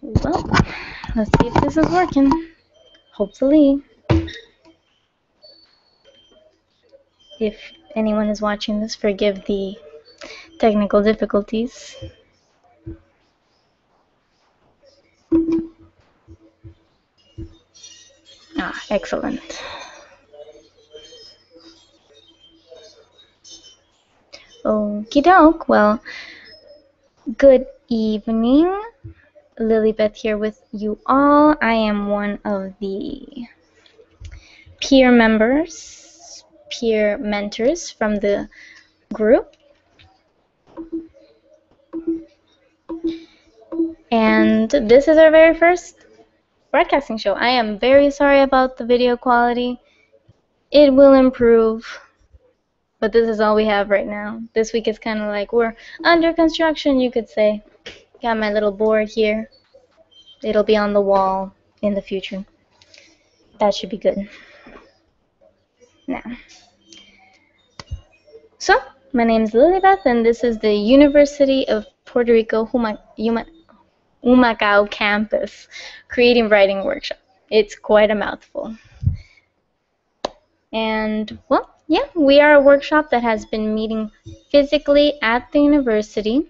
Well, let's see if this is working. Hopefully. If anyone is watching this, forgive the technical difficulties. Excellent. Okie doke. Well, good evening. Lilybeth here with you all. I am one of the peer members, peer mentors from the group. And this is our very first broadcasting show. I am very sorry about the video quality. It will improve, but this is all we have right now. This week is kind of like we're under construction, you could say. Got my little board here. It'll be on the wall in the future. That should be good. Now, so my name is Lilybeth, and this is the University of Puerto Rico Humacao campus creating writing workshop. It's quite a mouthful. And, well, yeah, we are a workshop that has been meeting physically at the university.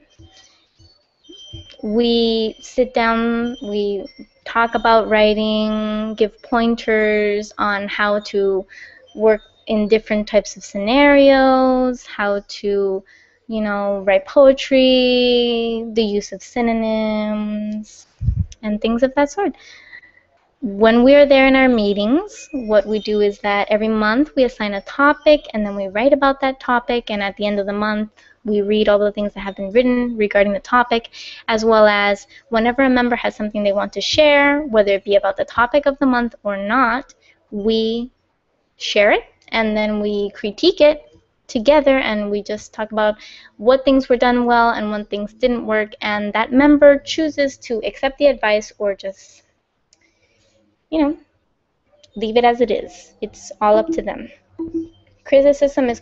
We sit down, we talk about writing, give pointers on how to work in different types of scenarios, how to, write poetry, the use of synonyms, and things of that sort. When we are there in our meetings, what we do is that every month we assign a topic and then we write about that topic, and at the end of the month we read all the things that have been written regarding the topic, as well as whenever a member has something they want to share, whether it be about the topic of the month or not, we share it and then we critique it together, and we just talk about what things were done well and what things didn't work, and that member chooses to accept the advice or just leave it as it is. It's all up to them. Criticism is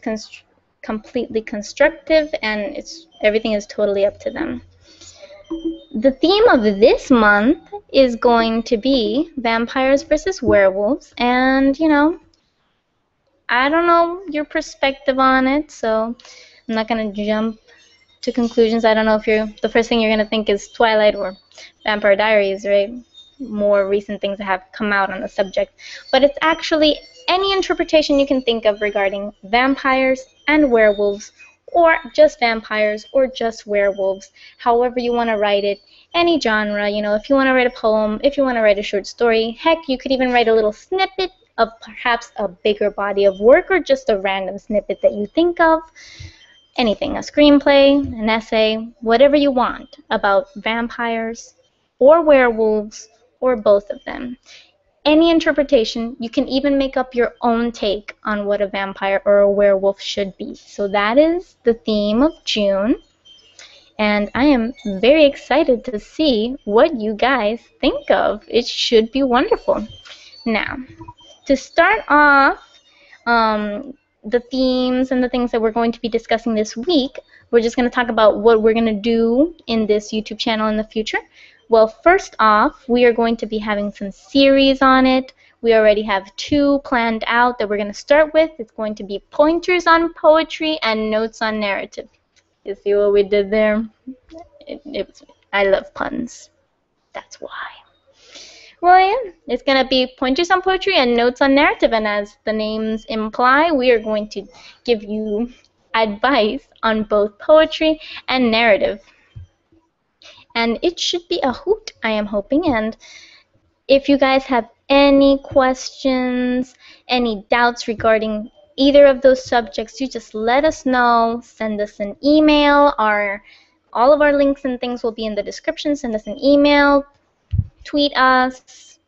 completely constructive, and everything is totally up to them. The theme of this month is going to be vampires versus werewolves, and I don't know your perspective on it, so I'm not going to jump to conclusions. I don't know if the first thing you're going to think is Twilight or Vampire Diaries, right? More recent things that have come out on the subject, but it's actually any interpretation you can think of regarding vampires and werewolves, or just vampires or just werewolves, however you want to write it, any genre. If you want to write a poem, if you want to write a short story, heck, you could even write a little snippet of perhaps a bigger body of work, or just a random snippet that you think of. Anything, a screenplay, an essay, whatever you want about vampires or werewolves, or both of them. Any interpretation. You can even make up your own take on what a vampire or a werewolf should be. So that is the theme of June, and I am very excited to see what you guys think of. It should be wonderful. Now, to start off the themes and the things that we're going to be discussing this week, we're just going to talk about what we're going to do in this YouTube channel in the future. Well, first off, we are going to be having some series on it. We already have 2 planned out that we're going to start with. It's going to be pointers on poetry and notes on narrative. You see what we did there? I love puns. That's why. Well, yeah, it's going to be pointers on poetry and notes on narrative, and as the names imply, we are going to give you advice on both poetry and narrative. And it should be a hoot, I am hoping. And if you guys have any questions, any doubts regarding either of those subjects, you just let us know. Send us an email. All of our links and things will be in the description. Send us an email, tweet us,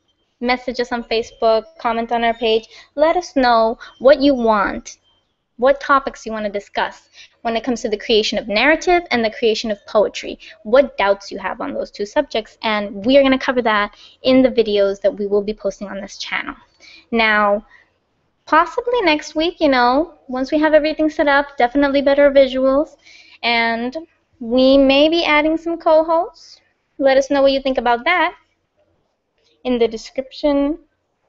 message us on Facebook, comment on our page. Let us know what you want, what topics you want to discuss when it comes to the creation of narrative and the creation of poetry, what doubts you have on those 2 subjects, and we are going to cover that in the videos that we will be posting on this channel. Now, possibly next week, once we have everything set up, definitely better visuals, and we may be adding some co-hosts. Let us know what you think about that in the description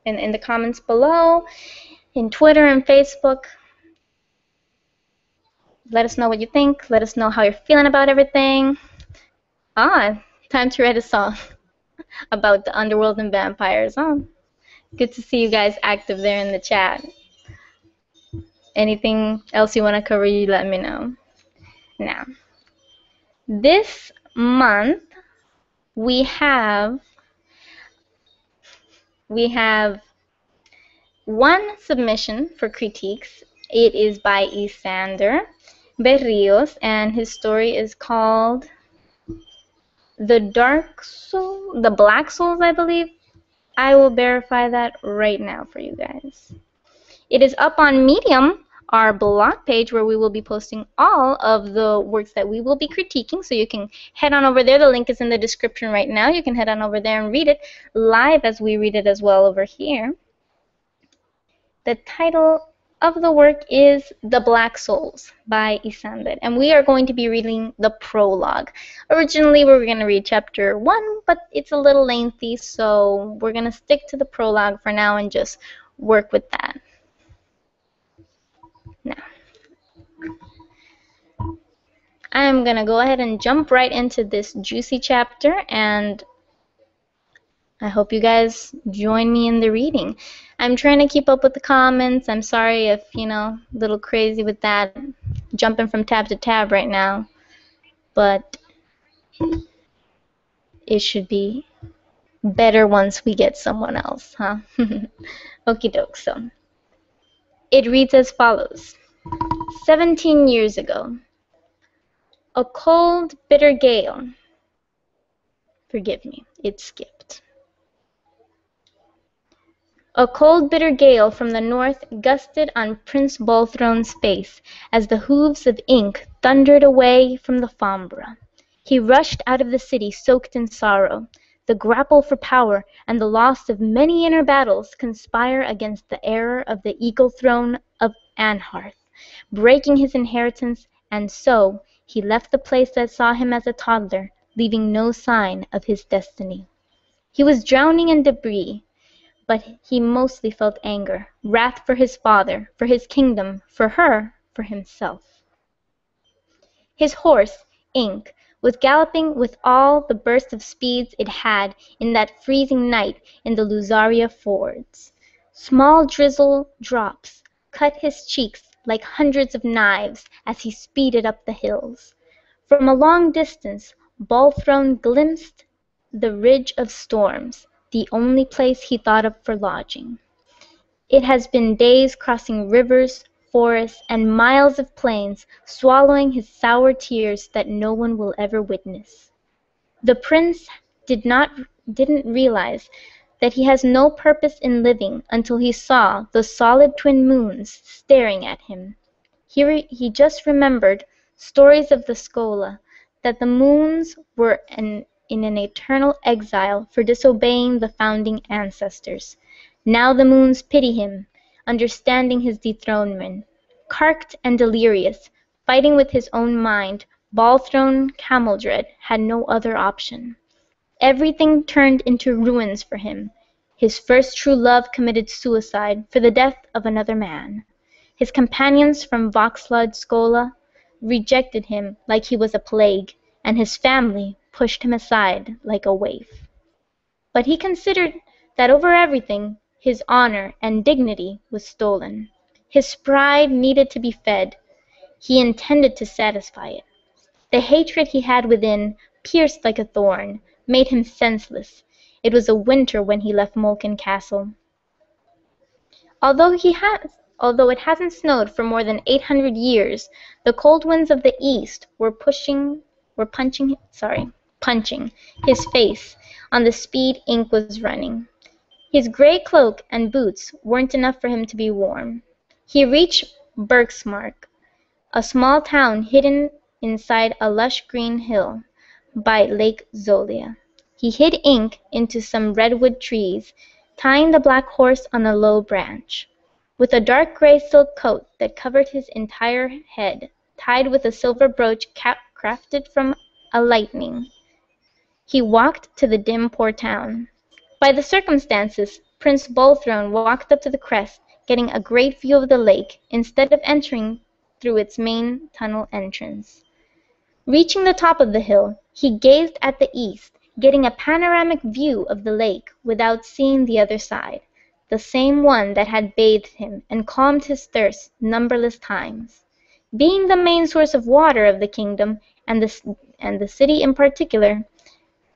and in the comments below, in Twitter and Facebook. Let us know what you think. Let us know how you're feeling about everything. Time to write a song about the underworld and vampires. Good to see you guys active there in the chat. Anything else you want to cover, you let me know. Now, this month we have one submission for critiques. It is by Isander Berrios, and his story is called The Black Souls, I believe. I will verify that right now for you guys. It is up on Medium, our blog page, where we will be posting all of the works that we will be critiquing. So you can head on over there. The link is in the description right now. You can head on over there and read it live as we read it as well over here. The title of the work is The Black Souls by Isander, and we are going to be reading the prologue. Originally, we were going to read chapter 1, but it's a little lengthy, so we're going to stick to the prologue for now and just work with that. Now, I'm going to go ahead and jump right into this juicy chapter, and I hope you guys join me in the reading. I'm trying to keep up with the comments. I'm sorry if, a little crazy with that, jumping from tab to tab right now, but it should be better once we get someone else, huh? Okie doke. So it reads as follows. 17 years ago, a cold, bitter gale. Forgive me, it skipped. A cold, bitter gale from the north gusted on Prince Bolthrone's face as the hooves of ink thundered away from the Fambra. He rushed out of the city soaked in sorrow. The grapple for power and the loss of many inner battles conspire against the error of the eagle throne of Anharth, breaking his inheritance, and so he left the place that saw him as a toddler, leaving no sign of his destiny. He was drowning in debris, but he mostly felt anger, wrath for his father, for his kingdom, for her, for himself. His horse, Ink, was galloping with all the burst of speeds it had in that freezing night in the Luzaria fords. Small drizzle drops cut his cheeks like hundreds of knives as he speeded up the hills. From a long distance, Bolthrone glimpsed the Ridge of Storms, the only place he thought of for lodging. It has been days crossing rivers, forests, and miles of plains, swallowing his sour tears that no one will ever witness. The prince didn't realize that he has no purpose in living until he saw the solid twin moons staring at him. He just remembered stories of the Schola, that the moons were in an eternal exile for disobeying the founding ancestors. Now the moons pity him, understanding his dethronement. Carked and delirious, fighting with his own mind, Balthrone Camaldred had no other option. Everything turned into ruins for him. His first true love committed suicide for the death of another man. His companions from Voxlud Schola rejected him like he was a plague, and his family pushed him aside like a waif. But he considered that over everything, his honor and dignity was stolen. His pride needed to be fed. He intended to satisfy it. The hatred he had within, pierced like a thorn, made him senseless. It was a winter when he left Malkin Castle. Although it hasn't snowed for more than 800 years, the cold winds of the east were punching his face on the speed Ink was running. His gray cloak and boots weren't enough for him to be warm. He reached Bergsmark, a small town hidden inside a lush green hill by Lake Zolia. He hid Ink into some redwood trees, tying the black horse on a low branch. With a dark gray silk coat that covered his entire head, tied with a silver brooch crafted from a lightning, He walked to the dim poor town. By the circumstances, Prince Bolthrone walked up to the crest, getting a great view of the lake, instead of entering through its main tunnel entrance. Reaching the top of the hill, he gazed at the east, getting a panoramic view of the lake without seeing the other side, the same one that had bathed him and calmed his thirst numberless times. Being the main source of water of the kingdom, and the city in particular,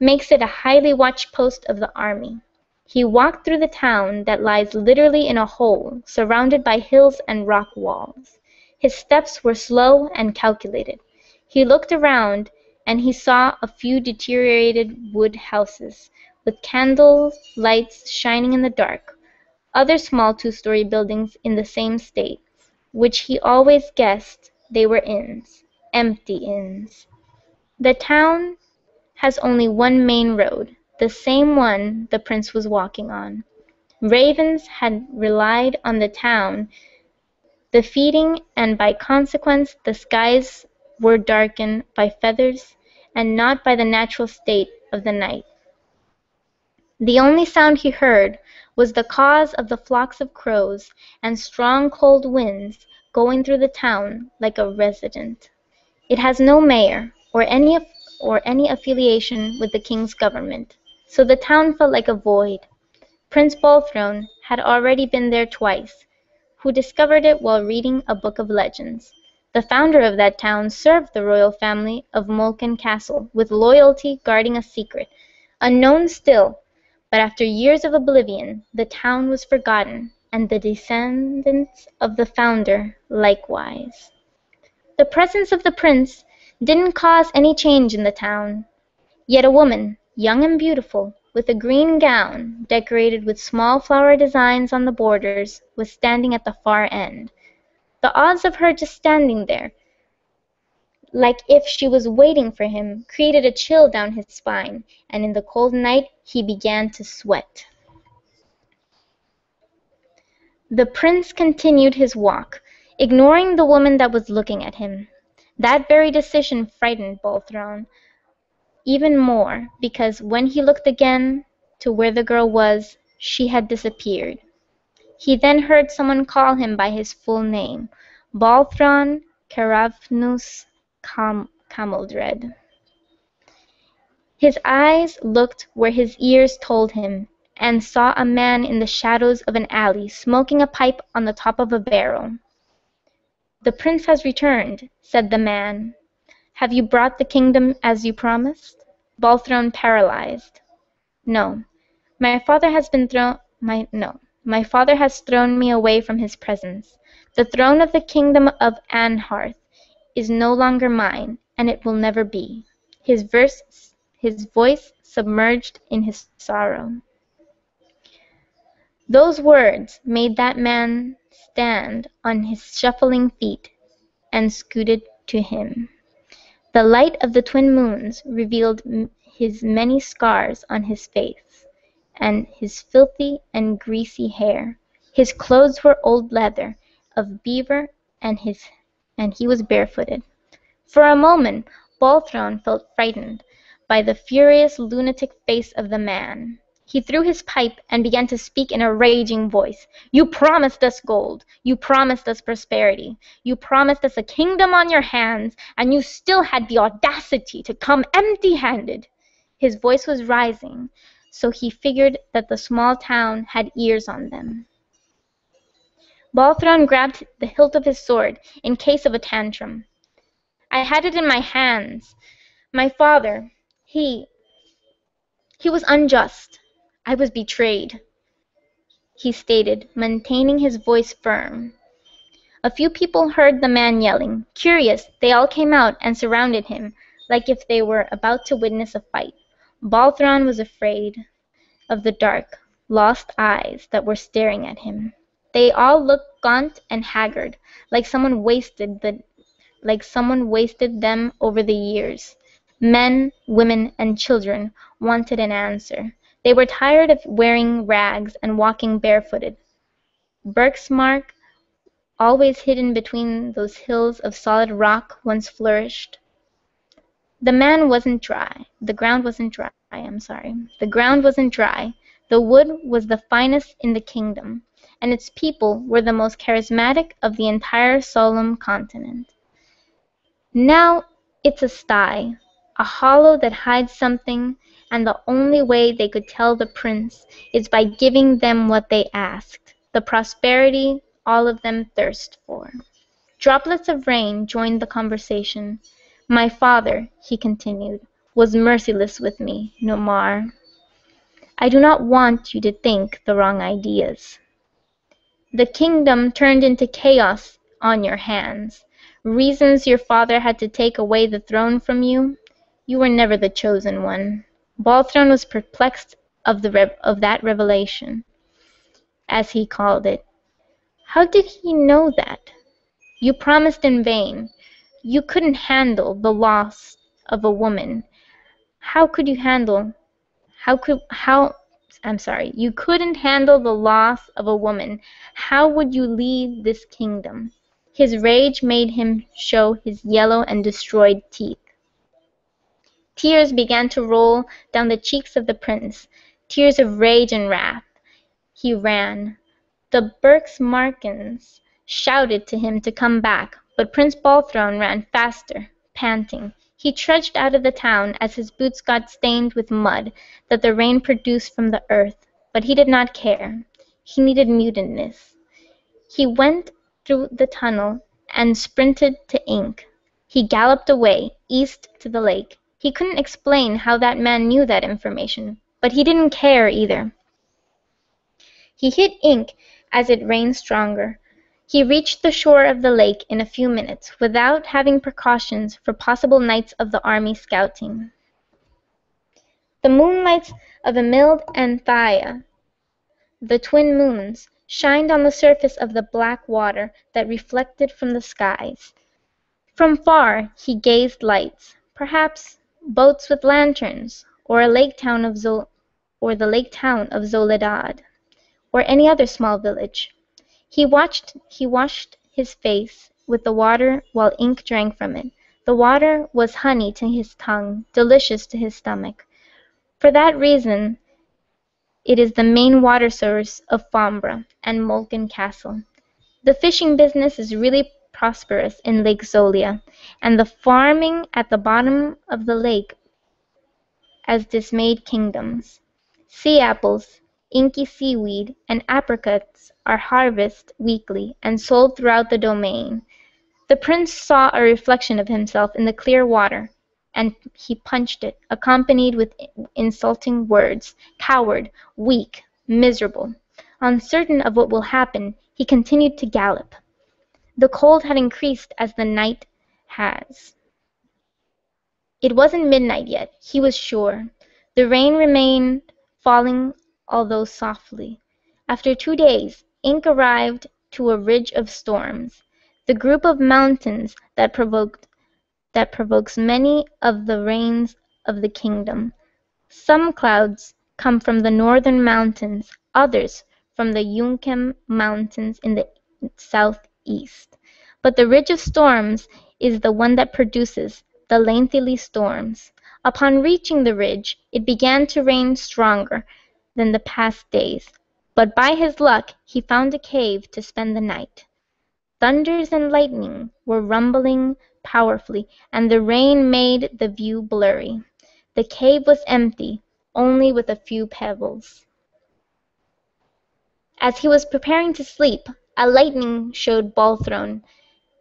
makes it a highly watched post of the army. He walked through the town that lies literally in a hole, surrounded by hills and rock walls. His steps were slow and calculated. He looked around, and he saw a few deteriorated wood houses, with candle lights shining in the dark, other small two-story buildings in the same state, which he always guessed they were inns, empty inns. The town has only one main road, the same one the prince was walking on. Ravens had relied on the town, the feeding, and by consequence the skies were darkened by feathers and not by the natural state of the night. The only sound he heard was the caws of the flocks of crows and strong cold winds going through the town like a resident. It has no mayor, or any affiliation with the king's government, so the town felt like a void. Prince Bolthrone had already been there twice, who discovered it while reading a book of legends. The founder of that town served the royal family of Mulken Castle with loyalty, guarding a secret, unknown still, but after years of oblivion, the town was forgotten, and the descendants of the founder likewise. The presence of the prince didn't cause any change in the town. Yet a woman, young and beautiful, with a green gown decorated with small flower designs on the borders, was standing at the far end. The odds of her just standing there, like if she was waiting for him, created a chill down his spine, and in the cold night he began to sweat. The prince continued his walk, ignoring the woman that was looking at him. That very decision frightened Bolthrone even more, because when he looked again to where the girl was, she had disappeared. He then heard someone call him by his full name, Balthron Caravnus Camildred. His eyes looked where his ears told him, and saw a man in the shadows of an alley smoking a pipe on the top of a barrel. "The prince has returned," said the man. "Have you brought the kingdom as you promised?" Bolthrone paralyzed. "No. My father has thrown me away from his presence. The throne of the kingdom of Anharth is no longer mine, and it will never be." His voice submerged in his sorrow. Those words made that man stand on his shuffling feet and scooted to him. The light of the twin moons revealed his many scars on his face, and his filthy and greasy hair. His clothes were old leather, of beaver, and he was barefooted. For a moment Bolthrone felt frightened by the furious lunatic face of the man. He threw his pipe and began to speak in a raging voice. "You promised us gold. You promised us prosperity. You promised us a kingdom on your hands, and you still had the audacity to come empty-handed." His voice was rising, so he figured that the small town had ears on them. Bolthrone grabbed the hilt of his sword in case of a tantrum. "I had it in my hands. My father, he was unjust. I was betrayed," he stated, maintaining his voice firm. A few people heard the man yelling. Curious, they all came out and surrounded him, like if they were about to witness a fight. Bolthrone was afraid of the dark, lost eyes that were staring at him. They all looked gaunt and haggard, like someone wasted them over the years. Men, women, and children wanted an answer. They were tired of wearing rags and walking barefooted. Birksmark, always hidden between those hills of solid rock, once flourished. The ground wasn't dry. I'm sorry. The ground wasn't dry. The wood was the finest in the kingdom, and its people were the most charismatic of the entire solemn continent. Now it's a sty, a hollow that hides something, and the only way they could tell the prince is by giving them what they asked, the prosperity all of them thirst for. Droplets of rain joined the conversation. My father, he continued, was merciless with me, Nomar. I do not want you to think the wrong ideas. The kingdom turned into chaos on your hands. Reasons your father had to take away the throne from you. You were never the chosen one. Balthrone was perplexed of that revelation, as he called it. How did he know that? You promised in vain. You couldn't handle the loss of a woman. How could you handle how I'm sorry, you couldn't handle the loss of a woman. How would you lead this kingdom? His rage made him show his yellow and destroyed teeth. Tears began to roll down the cheeks of the prince, tears of rage and wrath. He ran. The Berksmarkans shouted to him to come back, but Prince Balthrone ran faster, panting. He trudged out of the town as his boots got stained with mud that the rain produced from the earth, but he did not care. He needed mutinous. He went through the tunnel and sprinted to Ink. He galloped away, east to the lake. He couldn't explain how that man knew that information, but he didn't care either. He hit Ink as it rained stronger. He reached the shore of the lake in a few minutes, without having precautions for possible knights of the army scouting. The moonlights of Emild and Thaya, the twin moons, shined on the surface of the black water that reflected from the skies. From far he gazed lights, perhaps boats with lanterns, or the lake town of Zoledad, or any other small village. He washed his face with the water while Ink drank from it. The water was honey to his tongue, delicious to his stomach. For that reason it is the main water source of Fambra and Molken Castle. The fishing business is really prosperous in Lake Zolia, and the farming at the bottom of the lake as dismayed kingdoms. Sea apples, inky seaweed, and apricots are harvested weekly and sold throughout the domain. The prince saw a reflection of himself in the clear water, and he punched it, accompanied with insulting words. Coward, weak, miserable. Uncertain of what will happen, he continued to gallop. The cold had increased as the night has. It wasn't midnight yet, he was sure. The rain remained falling, although softly. After 2 days, Ink arrived to a ridge of storms, the group of mountains that provokes many of the rains of the kingdom. Some clouds come from the northern mountains, others from the Yunkem mountains in the southeast. But the ridge of storms is the one that produces the lengthy storms. Upon reaching the ridge, it began to rain stronger than the past days, but by his luck he found a cave to spend the night. Thunders and lightning were rumbling powerfully, and the rain made the view blurry. The cave was empty, only with a few pebbles. As he was preparing to sleep, a lightning showed Balthrone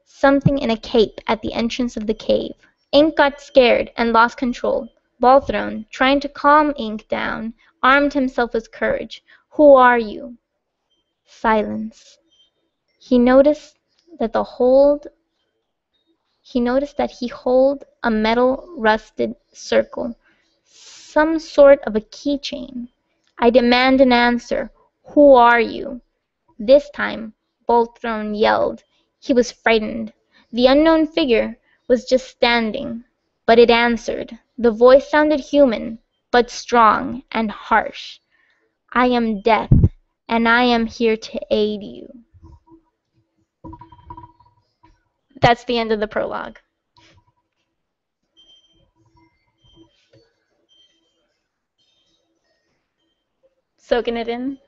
something in a cape at the entrance of the cave. Ink got scared and lost control. Balthrone, trying to calm Ink down, armed himself with courage. Who are you? Silence. He noticed that he held a metal rusted circle, some sort of a keychain. I demand an answer. Who are you? This time, Balthrone yelled. He was frightened. The unknown figure was just standing, but it answered. The voice sounded human, but strong and harsh. I am Death, and I am here to aid you. That's the end of the prologue. Soaking it in?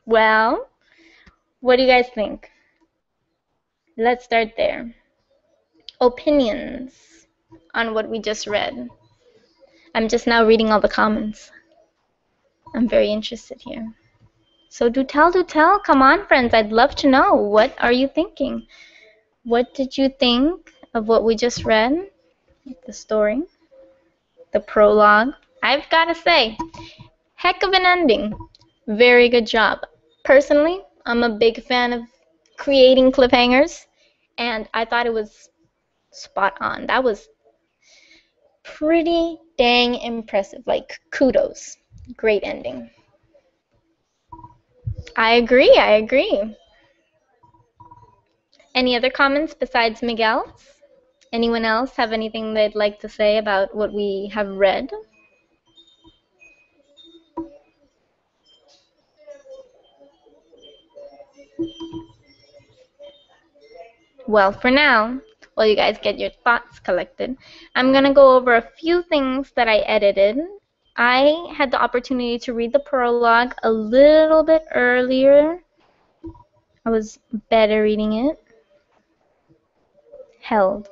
Well, what do you guys think? Let's start there. Opinions on what we just read. I'm just now reading all the comments. I'm very interested here. So do tell, do tell. Come on, friends. I'd love to know. What are you thinking? What did you think of what we just read? The story, the prologue. I've got to say, heck of an ending. Very good job. Personally, I'm a big fan of creating cliffhangers, and I thought it was spot on. That was pretty dang impressive. Like, kudos. Great ending. I agree, I agree. Any other comments besides Miguel's? Anyone else have anything they'd like to say about what we have read? Well, for now, while you guys get your thoughts collected, I'm going to go over a few things that I edited. I had the opportunity to read the prologue a little bit earlier. I was better reading it. Held.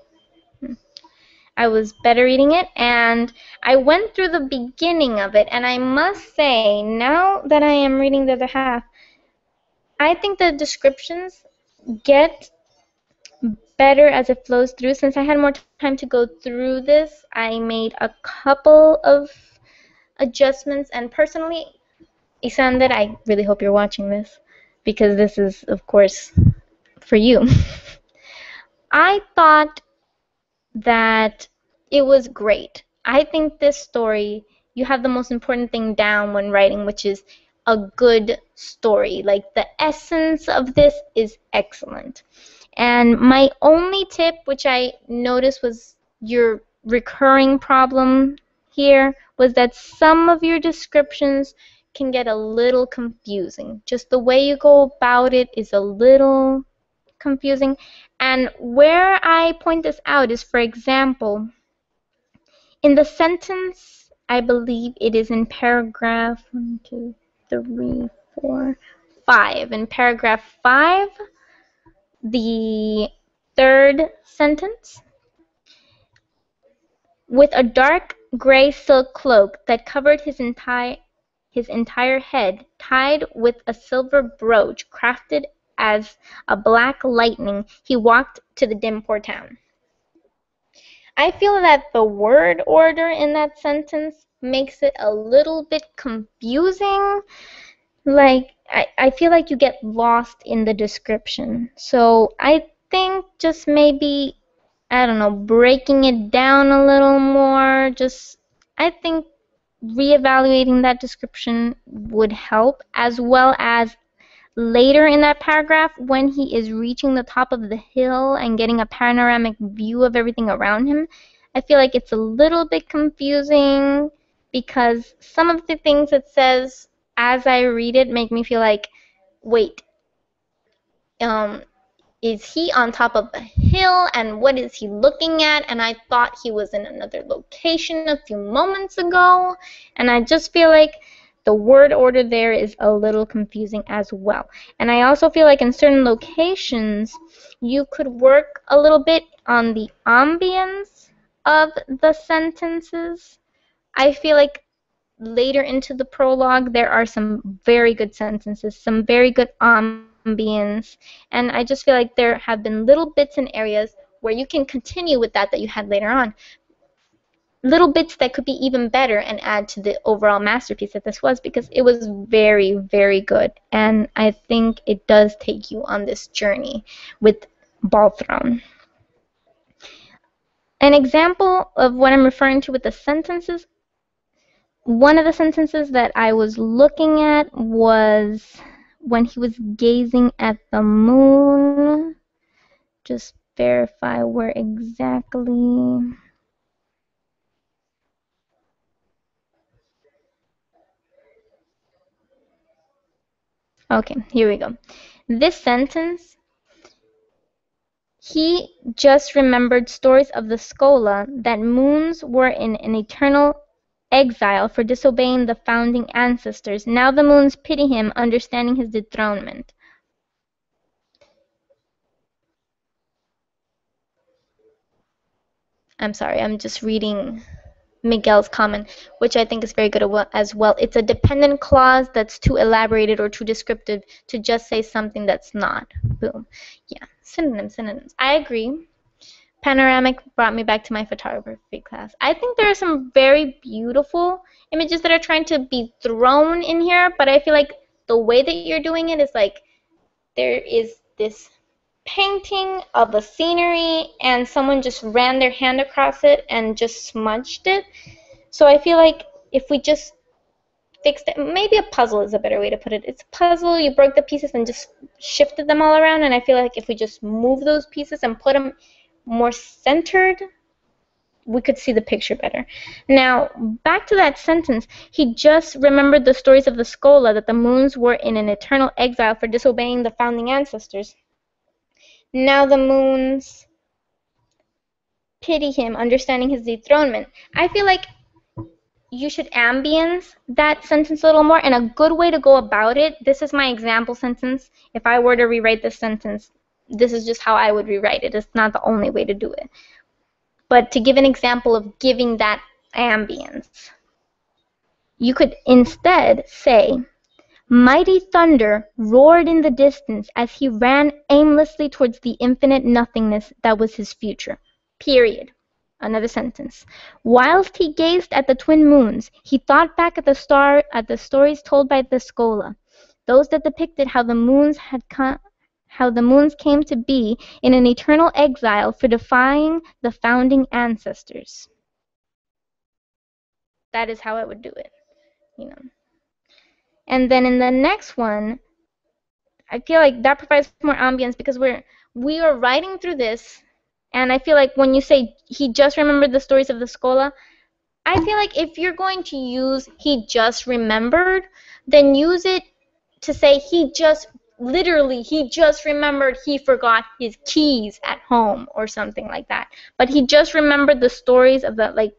I was better reading it, and I went through the beginning of it, and I must say, now that I am reading the other half, I think the descriptions get better as it flows through. Since I had more time to go through this, I made a couple of adjustments, and personally, Isander, I really hope you're watching this, because this is, of course, for you. I thought that it was great. I think this story, you have the most important thing down when writing, which is a good story. Like, the essence of this is excellent. And my only tip, which I noticed was your recurring problem here, was that some of your descriptions can get a little confusing. Just the way you go about it is a little confusing. And where I point this out is, for example, in the sentence, I believe it is in paragraph 1, 2, 3, 4, 5. In paragraph 5, the third sentence, with a dark gray silk cloak that covered his entire head, tied with a silver brooch crafted as a black lightning, he walked to the Dimport town. I feel that the word order in that sentence makes it a little bit confusing. Like, I feel like you get lost in the description. So I think just maybe, I don't know, breaking it down a little more, I think reevaluating that description would help, as well as later in that paragraph, when he is reaching the top of the hill and getting a panoramic view of everything around him, I feel like it's a little bit confusing because some of the things it says as I read it make me feel like, wait, is he on top of the hill and what is he looking at? And I thought he was in another location a few moments ago, and I just feel like the word order there is a little confusing as well. And I also feel like in certain locations, you could work a little bit on the ambience of the sentences. I feel like later into the prologue, there are some very good sentences, some very good ambience, and I just feel like there have been little bits and areas where you can continue with that you had later on. Little bits that could be even better and add to the overall masterpiece that this was, because it was very, very good. And I think it does take you on this journey with Balthrone. An example of what I'm referring to with the sentences, one of the sentences that I was looking at was when he was gazing at the moon. Just verify where exactly. Okay, here we go. This sentence, he just remembered stories of the Schola that moons were in an eternal exile for disobeying the founding ancestors. Now the moons pity him, understanding his dethronement. I'm sorry, I'm just reading Miguel's comment, which I think is very good as well. It's a dependent clause that's too elaborated or too descriptive to just say something that's not. Boom. Yeah, synonyms. I agree. Panoramic brought me back to my photography class. I think there are some very beautiful images that are trying to be thrown in here, but I feel like the way that you're doing it is like there is this painting of a scenery and someone just ran their hand across it and just smudged it. So I feel like if we just fixed it, maybe a puzzle is a better way to put it. It's a puzzle, you broke the pieces and just shifted them all around, and I feel like if we just move those pieces and put them more centered, we could see the picture better. Now, back to that sentence. He just remembered the stories of the Scola, that the moons were in an eternal exile for disobeying the founding ancestors. Now the moons pity him, understanding his dethronement. I feel like you should ambience that sentence a little more, and a good way to go about it, this is my example sentence. If I were to rewrite this sentence, this is just how I would rewrite it. It's not the only way to do it. But to give an example of giving that ambience, you could instead say, mighty thunder roared in the distance as he ran aimlessly towards the infinite nothingness that was his future. Period. Another sentence. Whilst he gazed at the twin moons, he thought back at the stories told by the Scola, those that depicted how the moons came to be in an eternal exile for defying the founding ancestors. That is how I would do it, you know. And then in the next one, I feel like that provides more ambience because we are writing through this, and I feel like when you say he just remembered the stories of the Scola, I feel like if you're going to use he just remembered, then use it to say he just remembered he forgot his keys at home or something like that. But he just remembered the stories of the, like,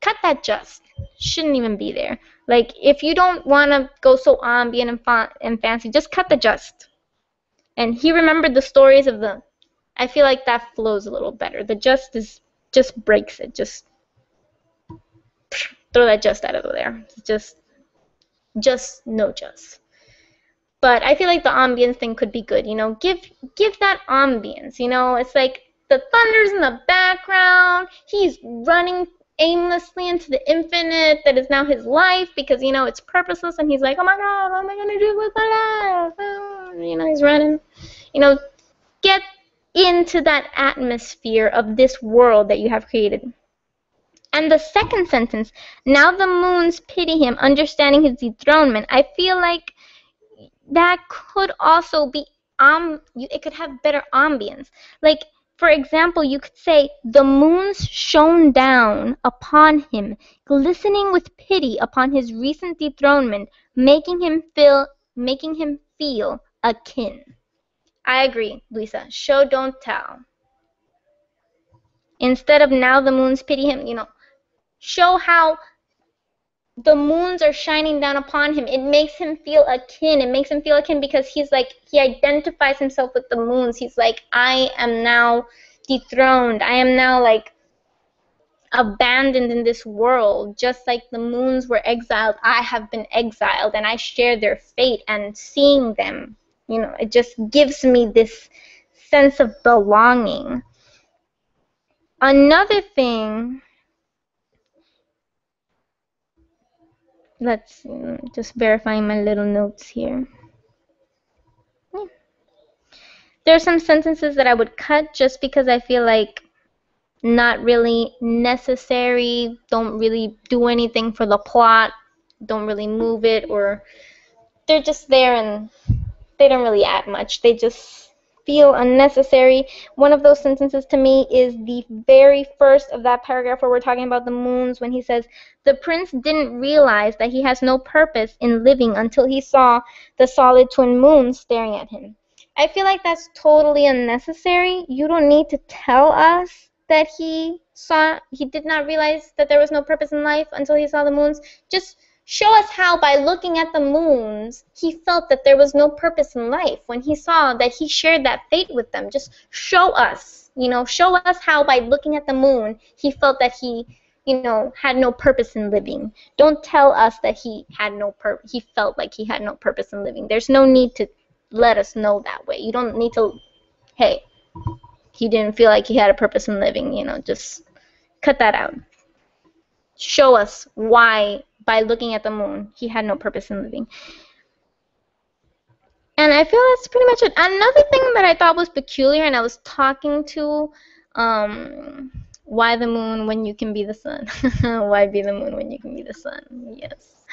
cut that just. Shouldn't even be there. Like, if you don't want to go so ambient and fancy, just cut the just. And he remembered the stories of the, I feel like that flows a little better. The just breaks it. Just throw that just out of there. Just no just. But I feel like the ambience thing could be good, you know. Give that ambience, you know. It's like the thunder's in the background. He's running aimlessly into the infinite that is now his life because, you know, it's purposeless, and he's like, oh my God, what am I going to do with my life? Oh, you know, he's running. You know, get into that atmosphere of this world that you have created. And the second sentence, now the moons pity him, understanding his dethronement. I feel like that could also be, it could have better ambience. Like, for example, you could say, the moons shone down upon him, glistening with pity upon his recent dethronement, making him feel akin. I agree, Luisa. Show, don't tell. Instead of now the moons pity him, you know, show how the moons are shining down upon him. It makes him feel akin. It makes him feel akin because he's like, he identifies himself with the moons. He's like, I am now dethroned. I am now like abandoned in this world. Just like the moons were exiled, I have been exiled, and I share their fate. And seeing them, you know, it just gives me this sense of belonging. Another thing, let's just verifying my little notes here. Yeah. There are some sentences that I would cut just because I feel like not really necessary, don't really do anything for the plot, don't really move it, or they're just there and they don't really add much. They just feel unnecessary. One of those sentences to me is the very first of that paragraph where we're talking about the moons, when he says, the prince didn't realize that he has no purpose in living until he saw the solid twin moons staring at him. I feel like that's totally unnecessary. You don't need to tell us that he did not realize that there was no purpose in life until he saw the moons? Just show us how by looking at the moons he felt that there was no purpose in life when he saw that he shared that fate with them. Just show us, show us how by looking at the moon he felt that he, had no purpose in living. Don't tell us that he felt like he had no purpose in living. There's no need to let us know that way. You don't need to, hey, he didn't feel like he had a purpose in living, just cut that out. Show us why, by looking at the moon, he had no purpose in living. And I feel that's pretty much it. Another thing that I thought was peculiar, and I was talking to, why the moon when you can be the sun? Why be the moon when you can be the sun? Yes.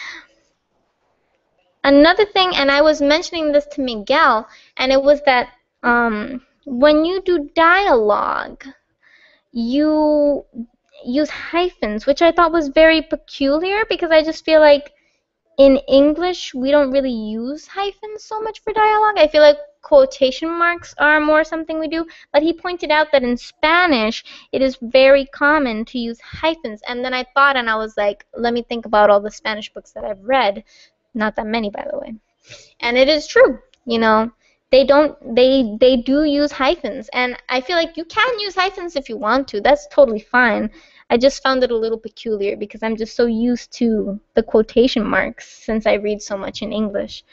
Another thing, and I was mentioning this to Miguel, and it was that when you do dialogue, you use hyphens, which I thought was very peculiar because I just feel like in English we don't really use hyphens so much for dialogue. I feel like quotation marks are more something we do, but he pointed out that in Spanish it is very common to use hyphens. And then I thought, and I was like, let me think about all the Spanish books that I've read. Not that many, by the way. And it is true, they do use hyphens, and I feel like you can use hyphens if you want to. That's totally fine. I just found it a little peculiar because I'm just so used to the quotation marks since I read so much in English.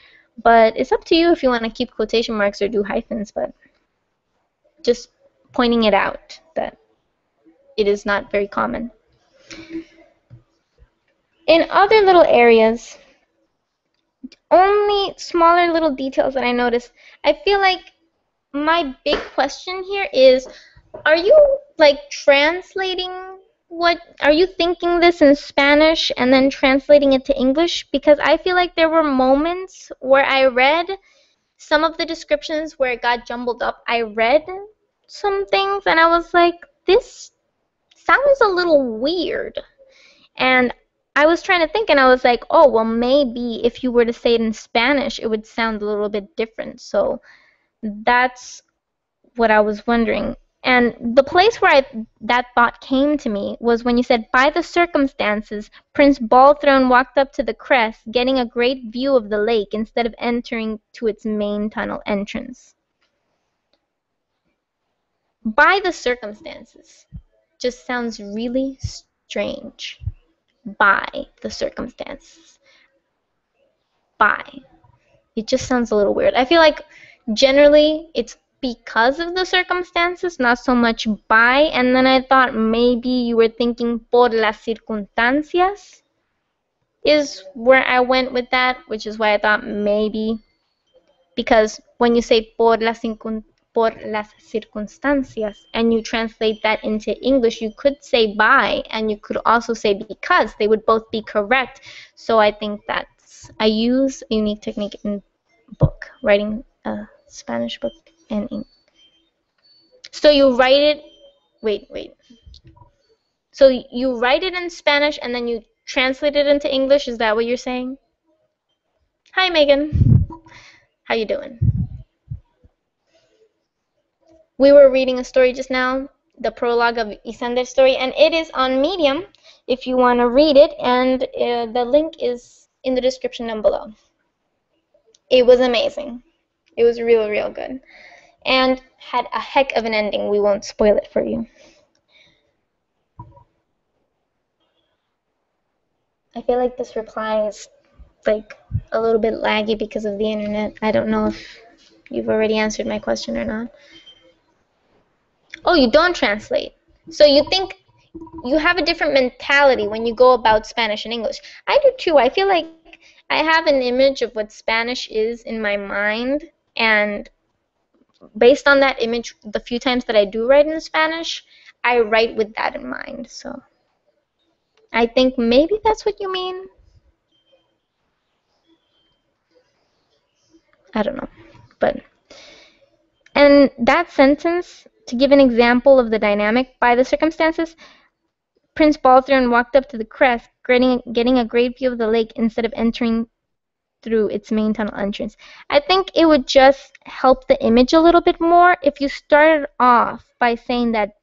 But it's up to you if you want to keep quotation marks or do hyphens, but just pointing it out that it is not very common. In other little areas, only smaller little details that I noticed. I feel like my big question here is, are you translating are you thinking this in Spanish and then translating it to English? Because I feel like there were moments where I read some of the descriptions where it got jumbled up. I read some things and I was like, this sounds a little weird. And I was trying to think, and I was like, oh, well, maybe if you were to say it in Spanish, it would sound a little bit different. So that's what I was wondering. And the place where that thought came to me was when you said, by the circumstances, Prince Balthrone walked up to the crest, getting a great view of the lake instead of entering to its main tunnel entrance. By the circumstances just sounds really strange. By the circumstances. By. It just sounds a little weird. I feel like generally it's because of the circumstances, not so much by. And then I thought maybe you were thinking por las circunstancias is where I went with that, which is why I thought maybe, because when you say por las circunstancias and you translate that into English, you could say by and you could also say because. They would both be correct. So I think I use a unique technique in book, writing a Spanish book in English. So you write it, wait. So you write it in Spanish and then you translate it into English? Is that what you're saying? Hi, Megan. How you doing? We were reading a story just now, the prologue of Isander's story, and it is on Medium if you want to read it, and the link is in the description down below. It was amazing. It was real, real good. And had a heck of an ending. We won't spoil it for you. I feel like this reply is a little bit laggy because of the internet. I don't know if you've already answered my question or not. Oh, you don't translate. So you think you have a different mentality when you go about Spanish and English. I do too. I feel like I have an image of what Spanish is in my mind, and based on that image, the few times that I do write in Spanish, I write with that in mind. So I think maybe that's what you mean. I don't know. And that sentence, to give an example of the dynamic, by the circumstances, Prince Balthrone walked up to the crest, getting a great view of the lake instead of entering through its main tunnel entrance. I think it would just help the image a little bit more if you started off by saying that,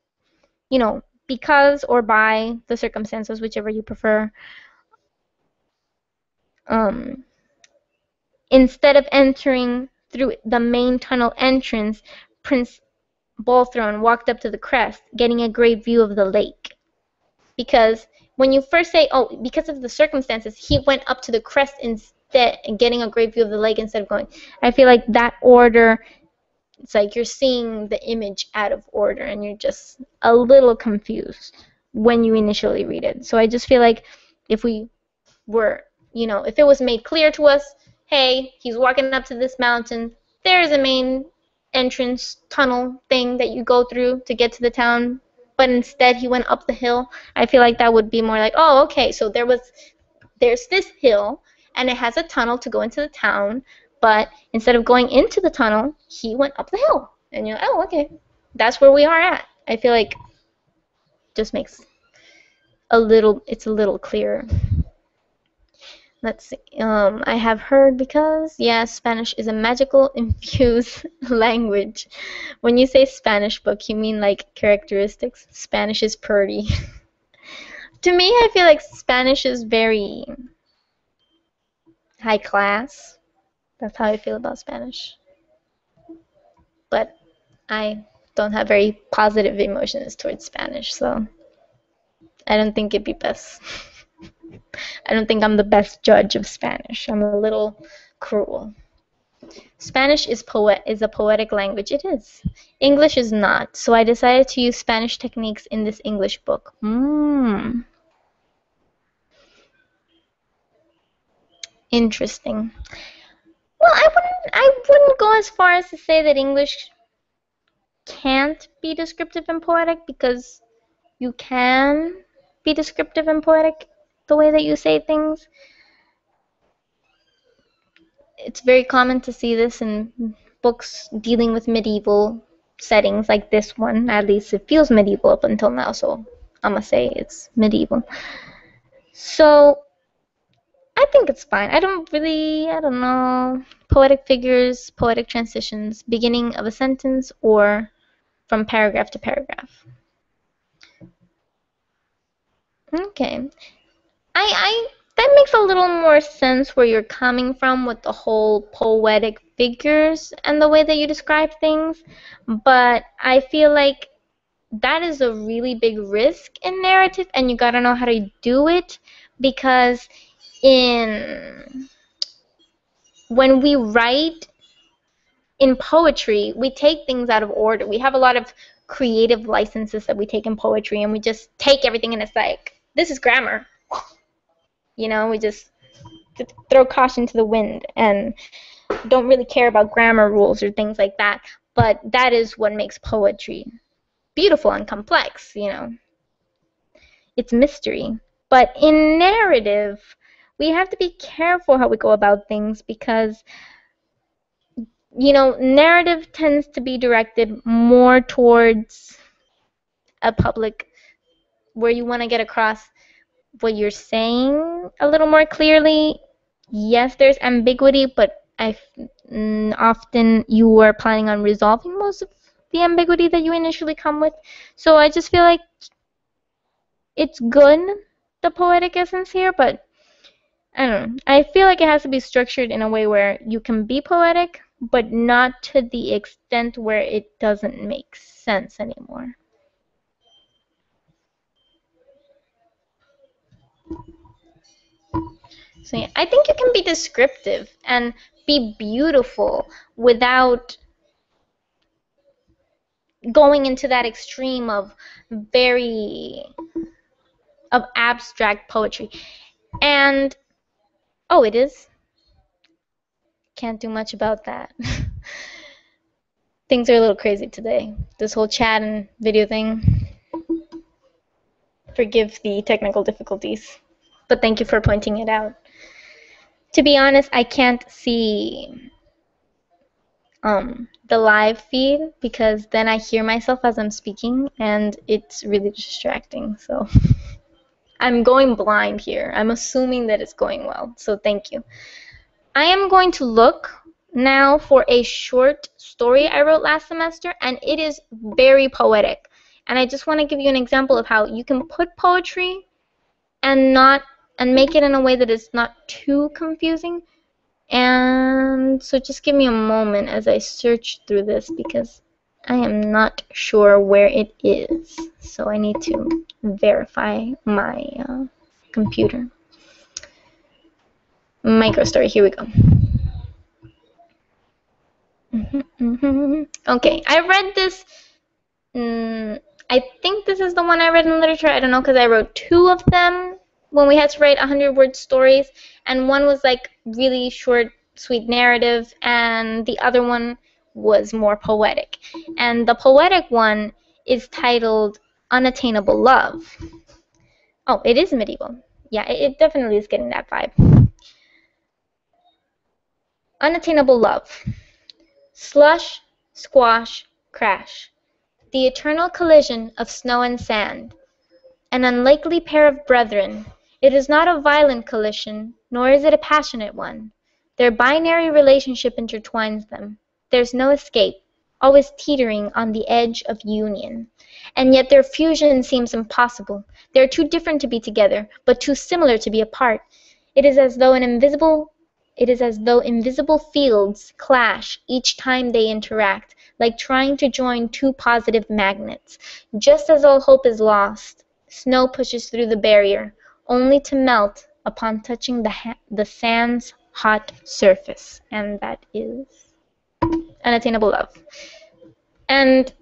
because or by the circumstances, whichever you prefer. Um, Instead of entering through the main tunnel entrance, Prince Ballthrone walked up to the crest, getting a great view of the lake. Because when you first say, oh, because of the circumstances, he went up to the crest instead and getting a great view of the lake instead of going. I feel like that order, it's like you're seeing the image out of order and you're just a little confused when you initially read it. So I just feel like if we were, if it was made clear to us, hey, he's walking up to this mountain, there's a main entrance tunnel thing that you go through to get to the town, but instead he went up the hill, I feel like that would be more like, oh, okay, so there's this hill and it has a tunnel to go into the town, but instead of going into the tunnel, he went up the hill. And you're like, oh, okay, that's where we are at. I feel like just makes it's a little clearer. Let's see. I have heard because, yes, Spanish is a magical infused language. When you say Spanish book, you mean like characteristics? Spanish is pretty. To me, I feel like Spanish is very high class. That's how I feel about Spanish. But I don't have very positive emotions towards Spanish, so I don't think it'd be best. I don't think I'm the best judge of Spanish. I'm a little cruel. Spanish is a poetic language. It is. English is not. So I decided to use Spanish techniques in this English book. Interesting. Well, I wouldn't go as far as to say that English can't be descriptive and poetic, because you can be descriptive and poetic the way that you say things. It's very common to see this in books dealing with medieval settings like this one. At least it feels medieval up until now, so I'm going to say it's medieval. So I think it's fine. I don't know, poetic figures, poetic transitions, beginning of a sentence or from paragraph to paragraph. Okay. I that makes a little more sense where you're coming from with the whole poetic figures and the way that you describe things, but I feel like that is a really big risk in narrative, and you gotta know how to do it, because when we write in poetry, we take things out of order. We have a lot of creative licenses that we take in poetry, and we just take everything and it's like, this is grammar. We just throw caution to the wind and don't really care about grammar rules or things like that. But that is what makes poetry beautiful and complex, It's mystery. But in narrative, we have to be careful how we go about things, because narrative tends to be directed more towards a public where you want to get across what you're saying a little more clearly. Yes, there's ambiguity, but often you are planning on resolving most of the ambiguity that you initially come with. So I just feel like it's good, the poetic essence here, but I don't know. I feel like it has to be structured in a way where you can be poetic, but not to the extent where it doesn't make sense anymore. So yeah, I think you can be descriptive and be beautiful without going into that extreme of abstract poetry. And oh, it is. Can't do much about that. Things are a little crazy today. This whole chat and video thing. Forgive the technical difficulties, but thank you for pointing it out. To be honest, I can't see the live feed, because then I hear myself as I'm speaking and it's really distracting. So I'm going blind here. I'm assuming that it's going well, so thank you. I am going to look now for a short story I wrote last semester, and it is very poetic. And I just want to give you an example of how you can put poetry and make it in a way that is not too confusing. And so just give me a moment as I search through this, because I am not sure where it is. So I need to verify my computer. Microstory, here we go. Okay, I read this. I think this is the one I read in literature. I don't know, because I wrote 2 of them when we had to write 100-word stories, and one was like really short, sweet narrative, and the other one was more poetic. And the poetic one is titled Unattainable Love. Oh, it is medieval. Yeah, it definitely is getting that vibe. Unattainable Love. Slush, squash, crash. The eternal collision of snow and sand. An unlikely pair of brethren. It is not a violent collision, nor is it a passionate one. Their binary relationship intertwines them. There's no escape, always teetering on the edge of union. And yet their fusion seems impossible. They are too different to be together, but too similar to be apart. It is as though invisible fields clash each time they interact, like trying to join 2 positive magnets. Just as all hope is lost, snow pushes through the barrier, only to melt upon touching the sand's hot surface. And that is Unattainable Love. And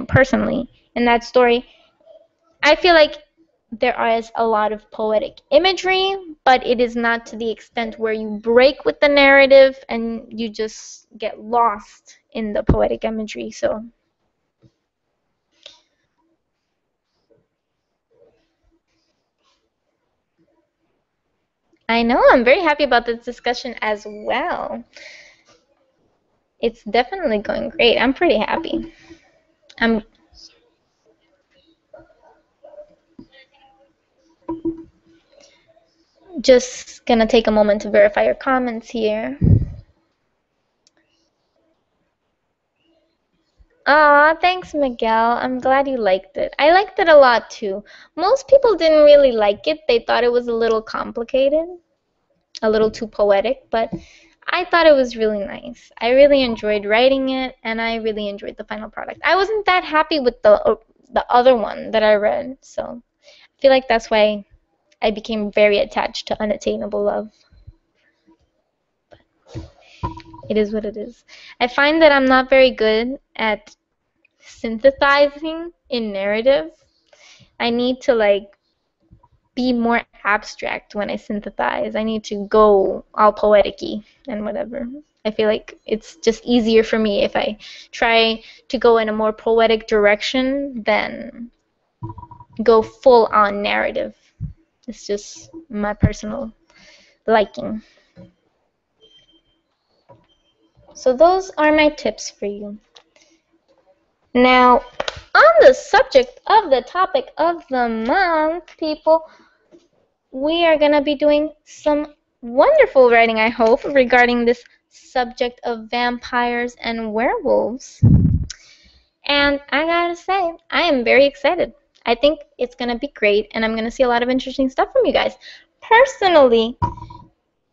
personally, in that story, I feel like there is a lot of poetic imagery, but it is not to the extent where you break with the narrative and you just get lost in the poetic imagery. So I know, I'm very happy about this discussion as well. It's definitely going great. I'm pretty happy. I'm just gonna take a moment to verify your comments here. Aw, thanks, Miguel. I'm glad you liked it. I liked it a lot too. Most people didn't really like it. They thought it was a little complicated, a little too poetic, but I thought it was really nice. I really enjoyed writing it, and I really enjoyed the final product. I wasn't that happy with the other one that I read, so I feel like that's why I became very attached to Unattainable Love. It is what it is. I find that I'm not very good at synthesizing in narrative. I need to be more abstract when I synthesize. I need to go all poetic-y and whatever. I feel like it's just easier for me if I try to go in a more poetic direction than go full on narrative. It's just my personal liking. So those are my tips for you. Now, on the subject of the topic of the month, people, we are going to be doing some wonderful writing, I hope, regarding this subject of vampires and werewolves. And I gotta say, I am very excited. I think it's going to be great, and I'm going to see a lot of interesting stuff from you guys. Personally,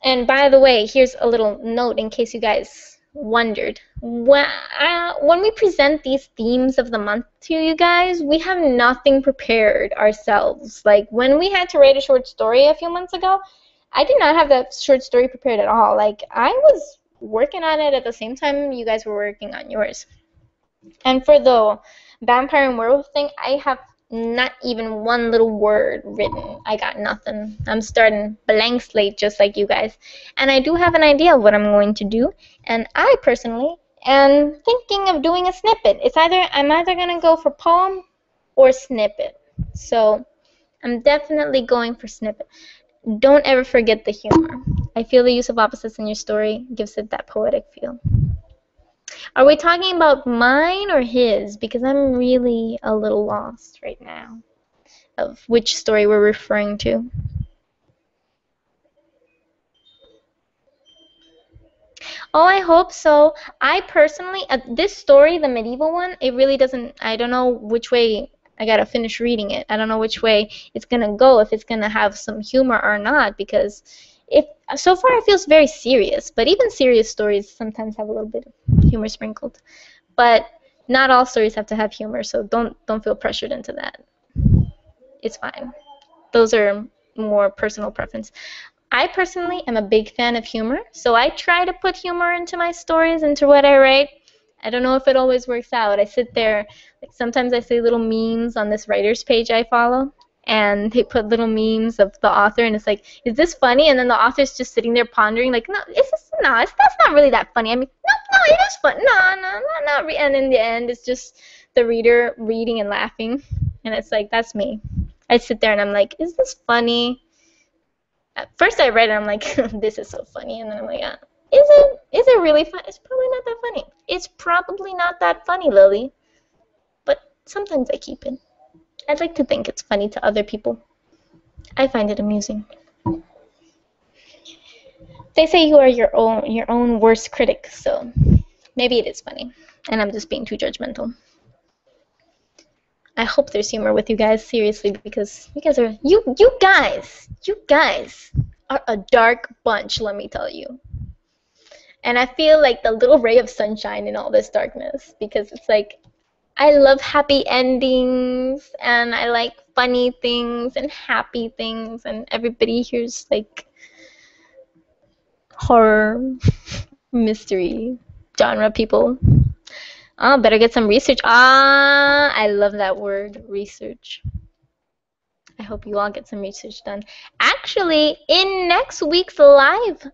and by the way, here's a little note in case you guys wondered. When we present these themes of the month to you guys, we have nothing prepared ourselves. Like when we had to write a short story a few months ago, I did not have that short story prepared at all. Like I was working on it at the same time you guys were working on yours. And for the vampire and werewolf thing, I have not even one little word written. I got nothing. I'm starting blank slate just like you guys. And I do have an idea of what I'm going to do. And I personally am thinking of doing a snippet. I'm either going to go for poem or snippet. So I'm definitely going for snippet. Don't ever forget the humor. I feel the use of opposites in your story gives it that poetic feel. Are we talking about mine or his? Because I'm really a little lost right now of which story we're referring to. Oh, I hope so. I personally, this story, the medieval one, it really doesn't, I don't know which way, I gotta finish reading it. I don't know which way it's gonna go, if it's gonna have some humor or not, because if so far it feels very serious, but even serious stories sometimes have a little bit of humor sprinkled. But not all stories have to have humor, so don't feel pressured into that. It's fine. Those are more personal preference. I personally am a big fan of humor, so I try to put humor into my stories, into what I write. I don't know if it always works out. I sit there, like sometimes I see little memes on this writer's page I follow, and they put little memes of the author, and it's like, is this funny? And then the author's just sitting there pondering, like, that's not really that funny. I mean, no, it is fun. No, not. And in the end, it's just the reader reading and laughing, and it's like, that's me. I sit there and I'm like, is this funny? At first I read it, I'm like, this is so funny, and then I'm like, is it really fun? It's probably not that funny. It's probably not that funny, Lily. But sometimes I keep it. I'd like to think it's funny to other people. I find it amusing. They say you are your own worst critic, so maybe it is funny, and I'm just being too judgmental. I hope there's humor with you guys, seriously, because you guys are a dark bunch, let me tell you. And I feel like the little ray of sunshine in all this darkness, because it's like, I love happy endings, and I like funny things and happy things, and everybody here's like horror, mystery, genre people. Oh, better get some research. I love that word, research. I hope you all get some research done. Actually, in next week's live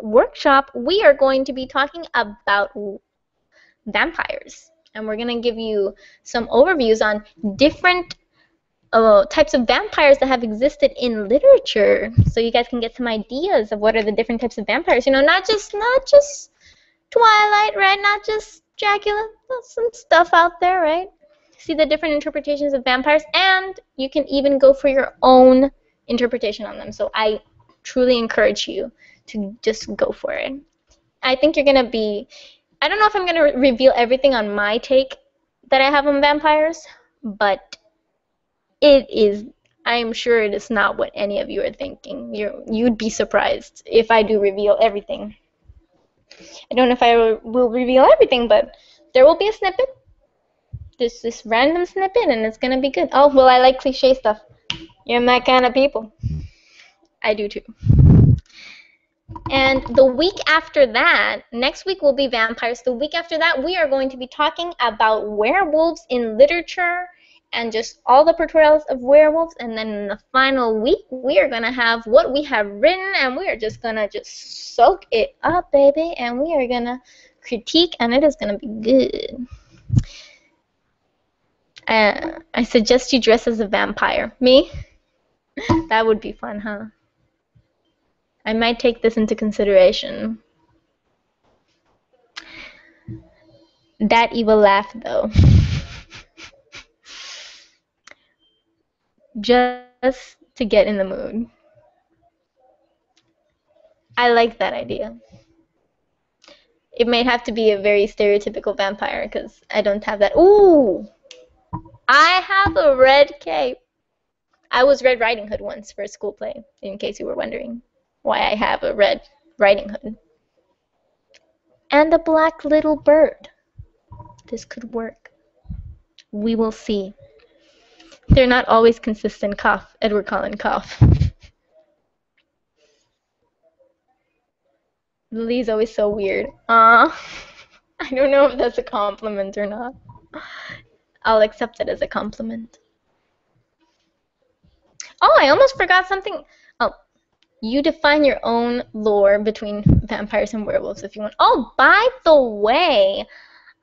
workshop, we are going to be talking about vampires. And we're going to give you some overviews on different types of vampires that have existed in literature. So you guys can get some ideas of what are the different types of vampires. You know, not just Twilight, right? Not just Dracula. There's some stuff out there, right? See the different interpretations of vampires, and you can even go for your own interpretation on them. So I truly encourage you to just go for it. I think you're going to be, I don't know if I'm going to reveal everything on my take that I have on vampires, but it is, I am sure it is not what any of you are thinking. You'd be surprised if I do reveal everything. I don't know if I will reveal everything, but there will be a snippet. This random snippet, and it's gonna be good. Oh, well, I like cliche stuff. You're my kind of people. I do too. And the week after that, next week will be vampires. The week after that, we are going to be talking about werewolves in literature and just all the portrayals of werewolves. And then in the final week, we are going to have what we have written, and we are just going to just soak it up, baby. And we are going to critique, and it is going to be good. I suggest you dress as a vampire. Me? That would be fun, huh? I might take this into consideration. That evil laugh, though. Just to get in the mood. I like that idea. It may have to be a very stereotypical vampire, because I don't have that. Ooh! I have a red cape. I was Red Riding Hood once for a school play, in case you were wondering why I have a Red Riding Hood. And a black little bird. This could work. We will see. They're not always consistent. Cough. Edward Cullen, cough. Lily's always so weird. I don't know if that's a compliment or not. I'll accept it as a compliment. Oh, I almost forgot something. Oh, you define your own lore between vampires and werewolves if you want. Oh, by the way,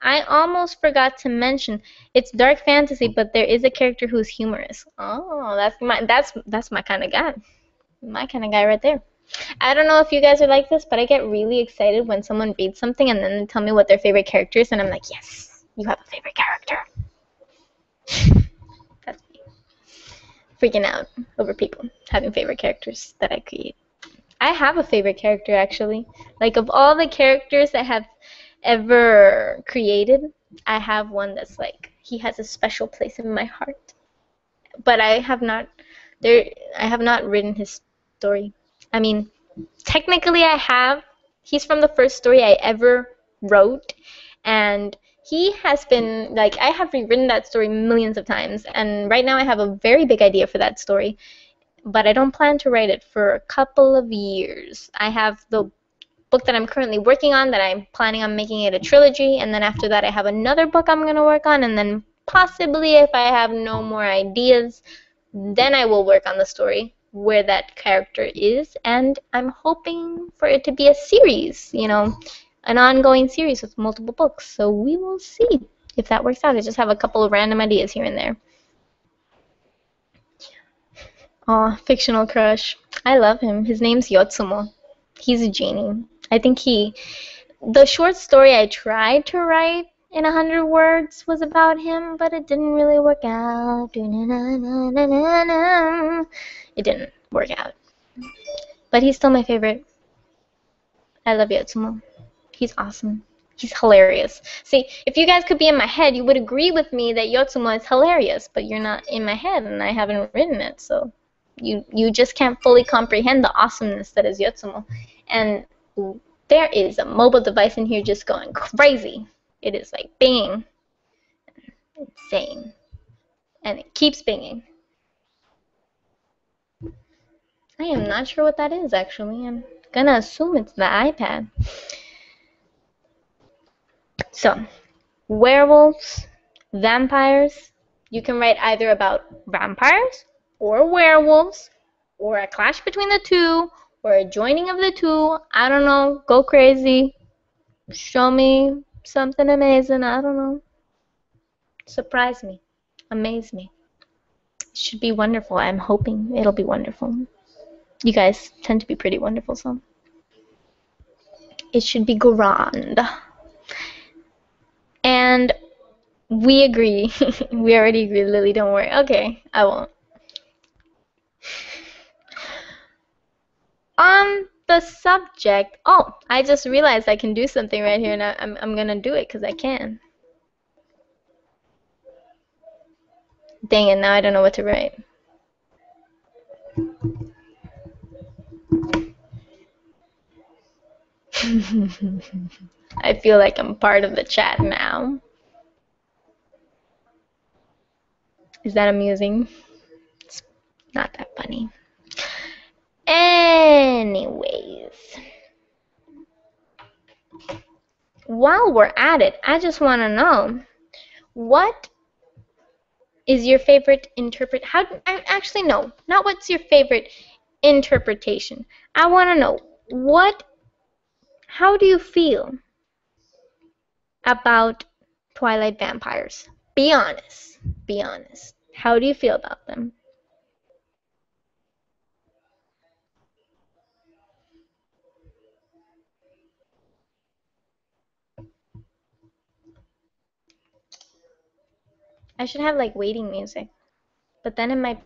I almost forgot to mention, it's dark fantasy, but there is a character who's humorous. Oh, that's my kind of guy. My kind of guy right there. I don't know if you guys are like this, but I get really excited when someone reads something and then they tell me what their favorite character is, and I'm like, yes, you have a favorite character. That's me. Freaking out over people having favorite characters that I create. I have a favorite character actually. Like of all the characters I have ever created, I have one that's like he has a special place in my heart. But there I have not written his story. I mean, technically I have. He's from the first story I ever wrote, and he has been like I have rewritten that story millions of times, and right now I have a very big idea for that story, but I don't plan to write it for a couple of years. I have the book that I'm currently working on that I'm planning on making it a trilogy, and then after that I have another book I'm going to work on, and then possibly if I have no more ideas, then I will work on the story where that character is, and I'm hoping for it to be a series, an ongoing series with multiple books. So we will see if that works out. I just have a couple of random ideas here and there. Aw, fictional crush. I love him. His name's Yotsumo. He's a genie. I think the short story I tried to write in 100 words was about him, but it didn't really work out. It didn't work out. But he's still my favorite. I love Yotsumo. He's awesome. He's hilarious. See, if you guys could be in my head, you would agree with me that Yotsumo is hilarious, but you're not in my head, and I haven't written it, so you just can't fully comprehend the awesomeness that is Yotsumo. And there is a mobile device in here just going crazy. It is like binging. Insane. And it keeps binging. I am not sure what that is, actually. I'm gonna assume it's the iPad. So, werewolves, vampires. You can write either about vampires or werewolves or a clash between the two or a joining of the two. I don't know. Go crazy. Show me something amazing. I don't know. Surprise me. Amaze me. It should be wonderful. I'm hoping it'll be wonderful. You guys tend to be pretty wonderful, so it should be grand. And we agree. We already agree, Lily, don't worry. Okay, I won't. On the subject, oh, I just realized I can do something right here, and I'm gonna do it because I can. Dang it, now I don't know what to write. I feel like I'm part of the chat now. Is that amusing? It's not that funny. Anyways, while we're at it, I just want to know, what is your favorite actually, no, not what's your favorite interpretation. I want to know, how do you feel about Twilight vampires? Be honest. Be honest. How do you feel about them? I should have like waiting music, but then it might